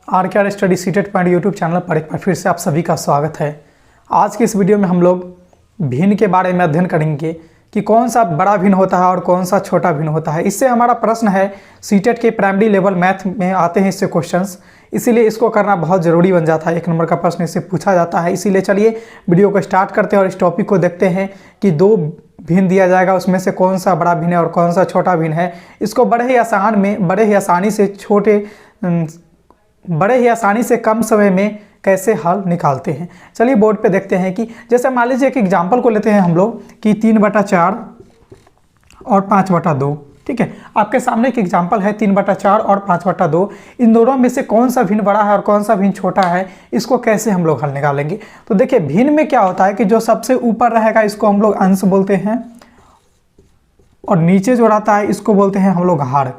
Are study CTET point YouTube channel पर एक बार फिर से आप सभी का स्वागत है। आज की इस वीडियो में हम लोग भिन्न के बारे में अध्ययन करेंगे कि कौन सा बड़ा भिन्न होता है और कौन सा छोटा भिन्न होता है। इससे हमारा प्रश्न है, सीटेट के प्राइमरी लेवल मैथ में आते हैं इससे क्वेश्चंस, इसीलिए इसको करना बहुत ज़रूरी बन जाता है। 1 नंबर का प्रश्न इससे पूछा जाता है। इसीलिए चलिए वीडियो को स्टार्ट करते हैं और इस टॉपिक को देखते हैं कि 2 भिन्न दिया जाएगा, उसमें से कौन सा बड़ा भिन्न है और कौन सा छोटा भिन्न है। इसको बड़े ही आसानी से कम समय में कैसे हल निकालते हैं। चलिए बोर्ड पे देखते हैं कि जैसे मान लीजिए एक एग्जांपल को लेते हैं हम लोग कि 3/4 और 5/2। ठीक है, आपके सामने एक एग्जांपल है 3/4 और 5/2। इन दोनों में से कौन सा भिन्न बड़ा है और कौन सा भिन्न छोटा है, इसको कैसे हम लोग हल निकालेंगे। तो देखिए भिन्न में क्या होता है कि जो सबसे ऊपर रहेगा इसको हम लोग अंश बोलते हैं और नीचे जो रहता है इसको बोलते हैं हम लोग हर।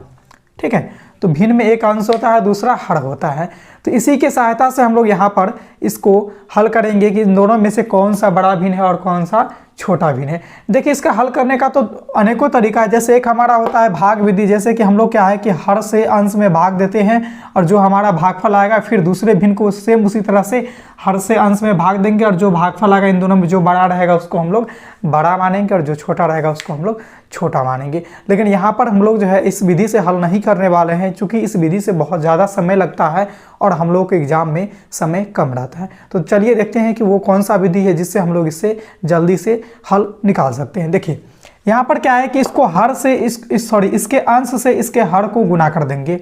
ठीक है, तो भिन्न में एक अंश होता है, दूसरा हर होता है। तो इसी की सहायता से हम लोग यहाँ पर इसको हल करेंगे कि इन दोनों में से कौन सा बड़ा भिन्न है और कौन सा छोटा भिन्न है। देखिए इसका हल करने का तो अनेकों तरीका है। जैसे एक हमारा होता है भाग विधि, जैसे कि हम लोग क्या है कि हर से अंश में भाग देते हैं और जो हमारा भागफल आएगा फिर दूसरे भिन्न को सेम उसी तरह से हर से अंश में भाग देंगे और जो भागफल आएगा इन दोनों में जो बड़ा रहेगा उसको हम लोग बड़ा मानेंगे और जो छोटा रहेगा उसको हम लोग छोटा मानेंगे। लेकिन यहाँ पर हम लोग जो है इस विधि से हल नहीं करने वाले हैं, क्योंकि इस विधि से बहुत ज़्यादा समय लगता है और हम लोग के एग्जाम में समय कम रहता है। तो चलिए देखते हैं कि वो कौन सा विधि है जिससे हम लोग इससे जल्दी से हल निकाल सकते हैं। देखिए यहाँ पर क्या है कि इसको हर से इसके अंश से इसके हर को गुना कर देंगे।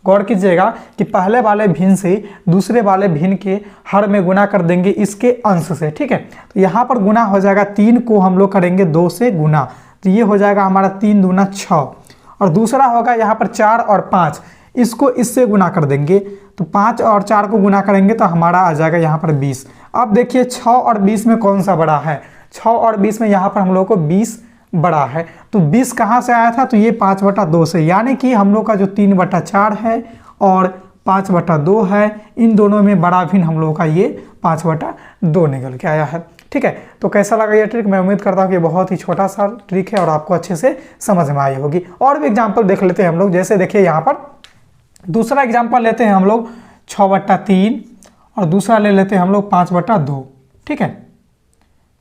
गौर कीजिएगा कि पहले वाले भिन्न से दूसरे वाले भिन्न के हर में गुना कर देंगे इसके अंश से। ठीक है, तो यहाँ पर गुना हो जाएगा, 3 को हम लोग करेंगे 2 से गुना, तो ये हो जाएगा हमारा 3 दूना 6। और दूसरा होगा यहाँ पर 4 और 5, इसको इससे गुना कर देंगे, तो 5 और 4 को गुना करेंगे तो हमारा आ जाएगा यहाँ पर 20। अब देखिए 6 और 20 में कौन सा बड़ा है। 6 और 20 में यहाँ पर हम लोग को 20 बड़ा है। तो 20 कहाँ से आया था, तो ये 5/2 से, यानी कि हम लोग का जो 3/4 है और 5/2 है, इन दोनों में बड़ा भिन्न हम लोग का ये 5/2 निकल के आया है। ठीक है, तो कैसा लगा ये ट्रिक। मैं उम्मीद करता हूँ कि बहुत ही छोटा सा ट्रिक है और आपको अच्छे से समझ में आई होगी। और भी एग्जाम्पल देख लेते हैं हम लोग। जैसे देखिए यहाँ पर दूसरा एग्जाम्पल लेते हैं हम लोग 6/3 और दूसरा ले लेते हैं हम लोग 5/2। ठीक है,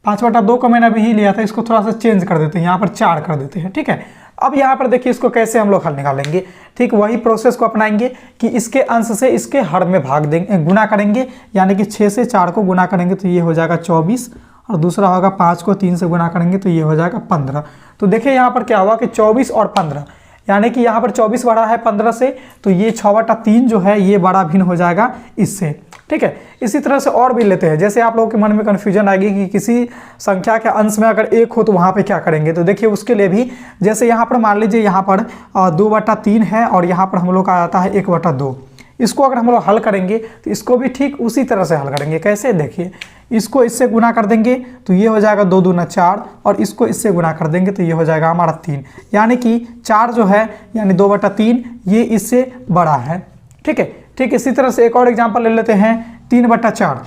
5/2 को मैंने अभी ही लिया था, इसको थोड़ा सा चेंज कर देते हैं, यहाँ पर 4 कर देते हैं। ठीक है, अब यहाँ पर देखिए इसको कैसे हम लोग हल निकालेंगे। ठीक वही प्रोसेस को अपनाएंगे कि इसके अंश से इसके हर में भाग देंगे, गुना करेंगे, यानी कि 6 से 4 को गुना करेंगे तो ये हो जाएगा 24 और दूसरा होगा 5 को 3 से गुना करेंगे तो ये हो जाएगा 15। तो देखिए यहाँ पर क्या हुआ कि 24 और 15, यानी कि यहाँ पर 24 बड़ा है 15 से, तो ये 6/3 जो है ये बड़ा भिन्न हो जाएगा इससे। ठीक है, इसी तरह से और भी लेते हैं। जैसे आप लोगों के मन में कन्फ्यूजन आएगी कि किसी संख्या के अंश में अगर 1 हो तो वहाँ पे क्या करेंगे। तो देखिए उसके लिए भी, जैसे यहाँ पर मान लीजिए यहाँ पर 2/3 है और यहाँ पर हम लोग का आता है 1/2। इसको अगर हम लोग हल करेंगे तो इसको भी ठीक उसी तरह से हल करेंगे। कैसे, देखिए इसको इससे गुना कर देंगे तो ये हो जाएगा 2 दूना 4 और इसको इससे गुना कर देंगे तो ये हो जाएगा हमारा 3, यानी कि 4 जो है यानी 2/3 ये इससे बड़ा है। ठीक है, ठीक इसी तरह से एक और एग्जांपल ले लेते हैं 3/4।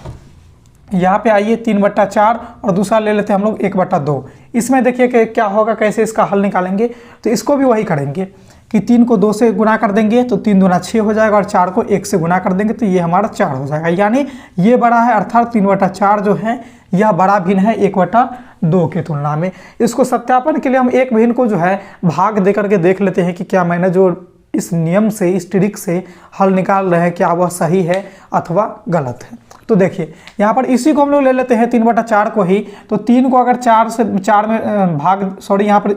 यहाँ पे आइए 3/4 और दूसरा ले लेते हैं हम लोग 1/2। इसमें देखिए कि क्या होगा, कैसे इसका हल निकालेंगे। तो इसको भी वही करेंगे कि 3 को 2 से गुना कर देंगे तो 3 दूना 6 हो जाएगा और 4 को 1 से गुना कर देंगे तो ये हमारा 4 हो जाएगा, यानी ये बड़ा है, अर्थात 3/4 जो है यह बड़ा भिन्न है 1/2 के तुलना में। इसको सत्यापन के लिए हम एक भिन्न को जो है भाग दे करके देख लेते हैं कि क्या मैंने जो इस नियम से, इस ट्रिक से हल निकाल रहे हैं क्या वह सही है अथवा गलत है। तो देखिए यहाँ पर इसी को हम लोग ले लेते हैं 3/4 को ही। तो 3 को अगर 4 में यहाँ पर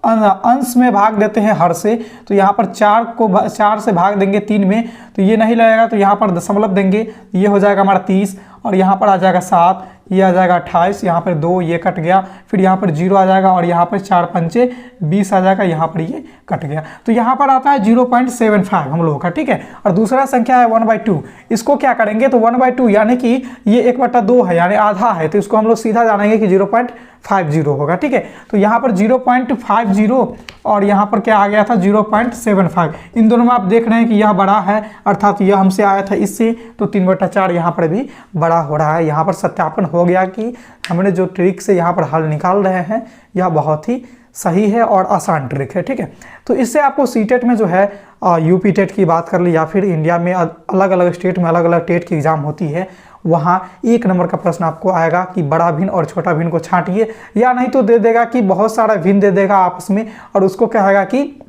अंश में भाग देते हैं हर से, तो यहाँ पर 4 से भाग देंगे 3 में तो ये नहीं लगेगा, तो यहाँ पर दशमलव देंगे, ये हो जाएगा हमारा 30 और यहाँ पर आ जाएगा 7, ये आ जाएगा 28, यहाँ पर 2 ये कट गया, फिर यहाँ पर 0 आ जाएगा और यहाँ पर 4 पंचे 20 आ जाएगा, यहाँ पर ये कट गया। तो यहाँ पर आता है 0.75 हम लोगों का। ठीक है, और दूसरा संख्या है 1/2। इसको क्या करेंगे तो 1/2 यानी कि ये 1/2 है यानी आधा है, तो इसको हम लोग सीधा जानेंगे कि 0.50 होगा। ठीक है, तो यहाँ पर 0.50 और यहाँ पर क्या आ गया था 0.75। इन दोनों में आप देख रहे हैं कि यह बड़ा है, अर्थात यह हमसे आया था इससे, तो 3/4 यहाँ पर भी बड़ा हो रहा है। यहाँ पर सत्यापन हो गया कि हमने जो ट्रिक से यहाँ पर हल निकाल रहे हैं यह बहुत ही सही है और आसान ट्रिक है। ठीक है, तो इससे आपको सीटेट में जो है यूपी टेट की बात कर ली या फिर इंडिया में अलग अलग स्टेट में अलग अलग टेट की एग्ज़ाम होती है, वहाँ 1 नंबर का प्रश्न आपको आएगा कि बड़ा भिन्न और छोटा भिन्न को छांटिए, या नहीं तो दे देगा कि बहुत सारा भिन्न दे देगा आपस में और उसको कहेगा कि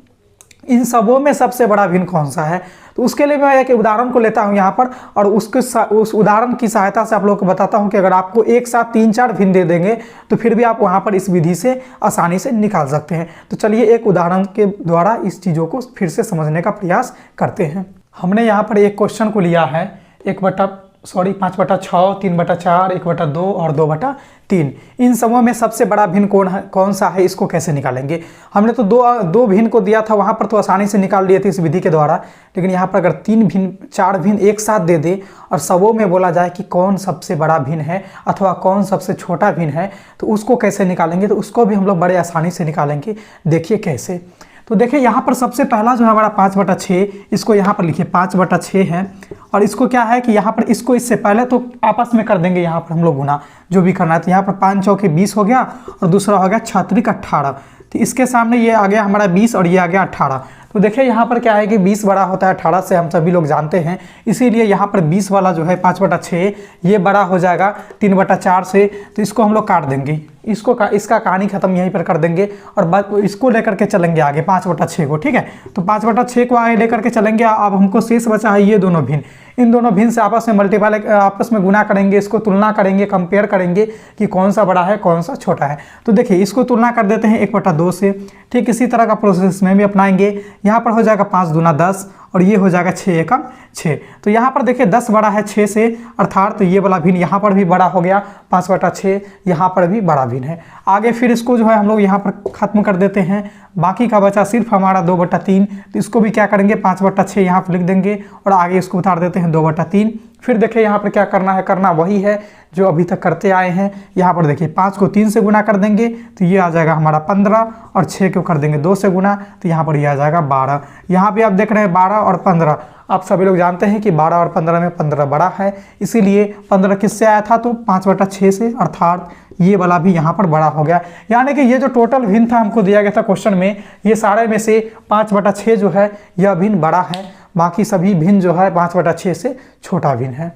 इन सबों में सबसे बड़ा भिन्न कौन सा है। तो उसके लिए मैं एक उदाहरण को लेता हूं यहाँ पर और उस उदाहरण की सहायता से आप लोगों को बताता हूं कि अगर आपको एक साथ 3-4 भिन्न दे देंगे तो फिर भी आप वहाँ पर इस विधि से आसानी से निकाल सकते हैं। तो चलिए एक उदाहरण के द्वारा इस चीज़ों को फिर से समझने का प्रयास करते हैं। हमने यहाँ पर एक क्वेश्चन को लिया है 5/6, 3/4, 1/2 और 2/3। इन समूह में सबसे बड़ा भिन्न कौन सा है, इसको कैसे निकालेंगे। हमने तो दो भिन्न को दिया था, वहाँ पर तो आसानी से निकाल लिए थे इस विधि के द्वारा, लेकिन यहाँ पर अगर 3 भिन्न 4 भिन्न एक साथ दे दे और सबों में बोला जाए कि कौन सबसे बड़ा भिन्न है अथवा कौन सबसे छोटा भिन्न है, तो उसको कैसे निकालेंगे। तो उसको भी हम लोग बड़े आसानी से निकालेंगे। देखिए कैसे। तो देखिए यहाँ पर सबसे पहला जो है हमारा 5/6, इसको यहाँ पर लिखिए 5/6 है और इसको क्या है कि यहाँ पर इसको इससे पहले तो आपस में कर देंगे यहाँ पर हम लोग गुना जो भी करना है। तो यहाँ पर 5 चौके 20 हो गया और दूसरा हो गया 6 18। तो इसके सामने ये आ गया हमारा 20 और ये आ गया 18। तो देखिए यहाँ पर क्या है कि 20 बड़ा होता है 18 से, हम सभी लोग जानते हैं, इसीलिए यहाँ पर 20 वाला जो है 5/6 ये बड़ा हो जाएगा 3/4 से। तो इसको हम लोग काट देंगे, इसका कहानी खत्म यहीं पर कर देंगे और इसको लेकर के चलेंगे आगे 5/6 को। ठीक है, तो 5/6 को आगे लेकर के चलेंगे। अब हमको शेष बचा है ये दोनों भिन्न, इन दोनों भिन्न से आपस में गुना करेंगे, इसको तुलना करेंगे, कंपेयर करेंगे कि कौन सा बड़ा है कौन सा छोटा है। तो देखिए इसको तुलना कर देते हैं 1/2 से। ठीक इसी तरह का प्रोसेस में भी अपनाएंगे। यहाँ पर हो जाएगा 5 दूना 10 और ये हो जाएगा 6 एकम 6। तो यहाँ पर देखिए 10 बड़ा है 6 से, अर्थात तो ये वाला भिन्न यहाँ पर भी बड़ा हो गया 5/6, यहाँ पर भी बड़ा भिन्न है। आगे फिर इसको जो है हम लोग यहाँ पर खत्म कर देते हैं। बाकी का बचा सिर्फ हमारा 2/3। तो इसको भी क्या करेंगे 5/6 यहाँ पर लिख देंगे और आगे इसको उतार देते हैं 2/3। फिर देखिए यहाँ पर क्या करना है, करना वही है जो अभी तक करते आए हैं। यहाँ पर देखिए 5 को 3 से गुना कर देंगे तो ये आ जाएगा हमारा 15 और 6 को कर देंगे 2 से गुना तो यहाँ पर ये आ जाएगा 12। यहाँ भी आप देख रहे हैं 12 और 15। आप सभी लोग जानते हैं कि 12 और 15 में 15 बड़ा है, इसीलिए 15 किससे आया था तो 5/6 से, अर्थात ये वाला भी यहाँ पर बड़ा हो गया। यानी कि ये जो टोटल भिन्न था हमको दिया गया था क्वेश्चन में, ये सारे में से 5/6 जो है यह भिन्न बड़ा है, बाकी सभी भिन्न जो है 5/6 से छोटा भिन्न है।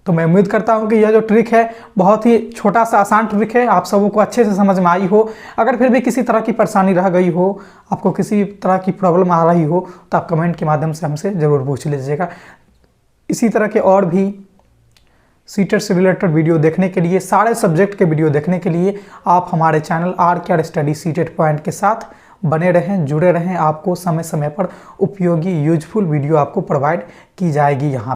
तो मैं उम्मीद करता हूं कि यह जो ट्रिक है बहुत ही छोटा सा आसान ट्रिक है, आप सबों को अच्छे से समझ में आई हो। अगर फिर भी किसी तरह की परेशानी रह गई हो, आपको किसी तरह की प्रॉब्लम आ रही हो, तो आप कमेंट के माध्यम से हमसे ज़रूर पूछ लीजिएगा। इसी तरह के और भी सीटेट से रिलेटेड वीडियो देखने के लिए, सारे सब्जेक्ट के वीडियो देखने के लिए आप हमारे channel are study CTET point के साथ बने रहें, जुड़े रहें। आपको समय समय पर उपयोगी यूजफुल वीडियो आपको प्रोवाइड की जाएगी यहाँ।